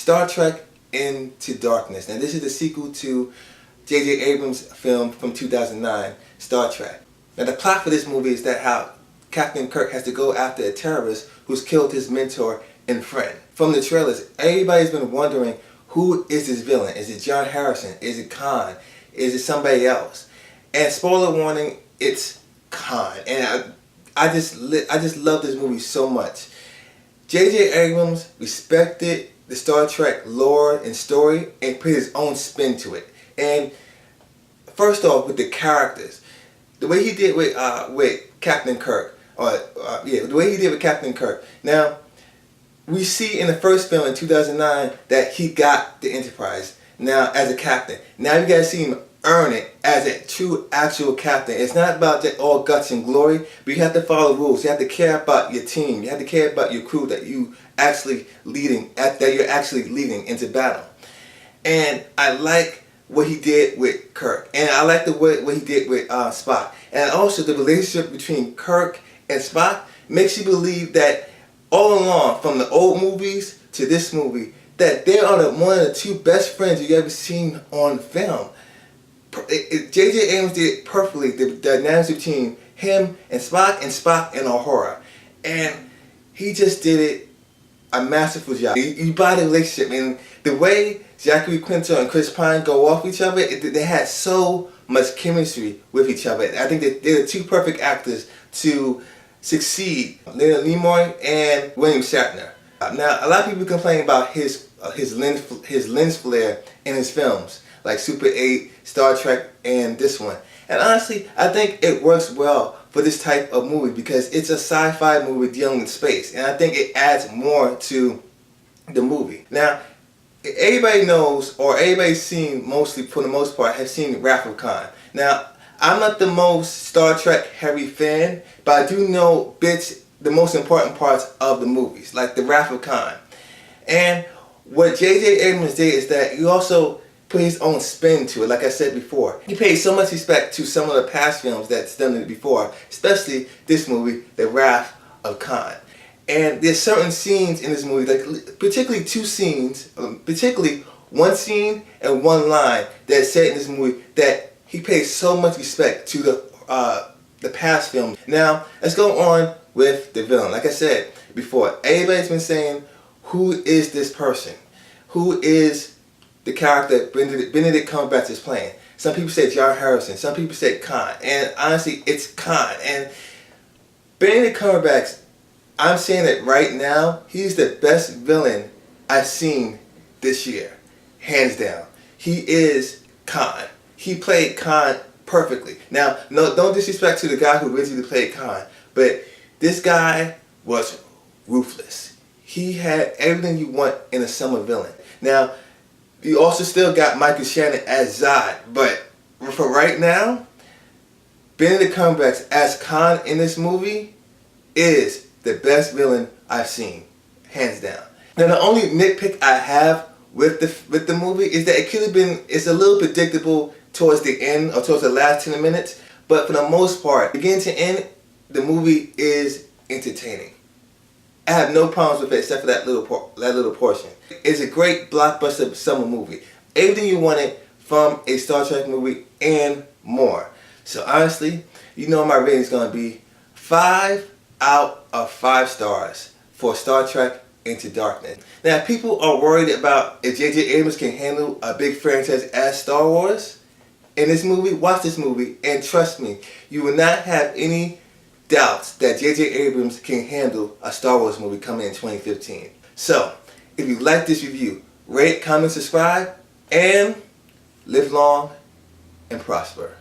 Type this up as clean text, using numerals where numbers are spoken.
Star Trek Into Darkness. Now this is the sequel to j.j. Abrams' film from 2009, Star Trek. Now the plot for this movie is that how Captain Kirk has to go after a terrorist who's killed his mentor and friend. From the trailers, everybody's been wondering, who is this villain? Is it John Harrison? Is it Khan? Is it somebody else? And spoiler warning, it's Khan. And I just love this movie so much. j.j. Abrams respected the Star Trek lore and story and put his own spin to it. And first off, with the characters, the way he did with Captain Kirk, the way he did with Captain Kirk. Now, we see in the first film in 2009 that he got the Enterprise now as a captain. Now you gotta see him earn it as a true actual captain. It's not about just all guts and glory, but you have to follow rules. You have to care about your team. You have to care about your crew that you're actually leading into battle. And I like what he did with Kirk, and I like what he did with Spock. And also the relationship between Kirk and Spock makes you believe that all along, from the old movies to this movie, that they are one of the two best friends you've ever seen on film. j.j. Abrams did it perfectly, the dynamics between him and Spock and Uhura. And he just did it a masterful job. You buy the relationship, and the way Zachary Quinto and Chris Pine go off each other, they had so much chemistry with each other. I think that they're the two perfect actors to succeed, Leonard Nimoy and William Shatner. Now, a lot of people complain about his lens flare in his films, like Super 8, Star Trek, and this one. And honestly, I think it works well for this type of movie because it's a sci-fi movie dealing with space, and I think it adds more to the movie. Now, everybody knows, or everybody's seen, mostly for the most part, have seen Wrath of Khan. Now, I'm not the most Star Trek heavy fan, but I do know the most important parts of the movies, like the Wrath of Khan. And what j.j. Abrams did is that he also put his own spin to it, like I said before. He paid so much respect to some of the past films that's done it before, especially this movie, The Wrath of Khan. And there's certain scenes in this movie, like particularly two scenes, particularly one scene and one line that's said in this movie that he pays so much respect to the past films. Now, let's go on with the villain. Like I said before, everybody's been saying, who is this person? Who is the character Benedict Cumberbatch is playing? Some people say John Harrison. Some people say Khan. And honestly, it's Khan. And Benedict Cumberbatch, I'm saying it right now, he's the best villain I've seen this year. Hands down. He is Khan. He played Khan perfectly. Now, no, don't disrespect to the guy who originally played Khan, but this guy was ruthless. He had everything you want in a summer villain. Now, you also still got Michael Shannon as Zod, but for right now, Benedict Cumberbatch as Khan in this movie is the best villain I've seen, hands down. Now, the only nitpick I have with the movie is that it could have been, it's a little predictable towards the end or towards the last 10 minutes, but for the most part, beginning to end, the movie is entertaining. I have no problems with it except for that little portion. It's a great blockbuster summer movie. Everything you wanted from a Star Trek movie and more. So honestly, you know my rating is going to be 5 out of 5 stars for Star Trek Into Darkness. Now, if people are worried about if j.j. Abrams can handle a big franchise as Star Wars in this movie, watch this movie and trust me, you will not have any doubts that j.j. Abrams can handle a Star Wars movie coming in 2015. So, if you like this review, rate, comment, subscribe, and live long and prosper.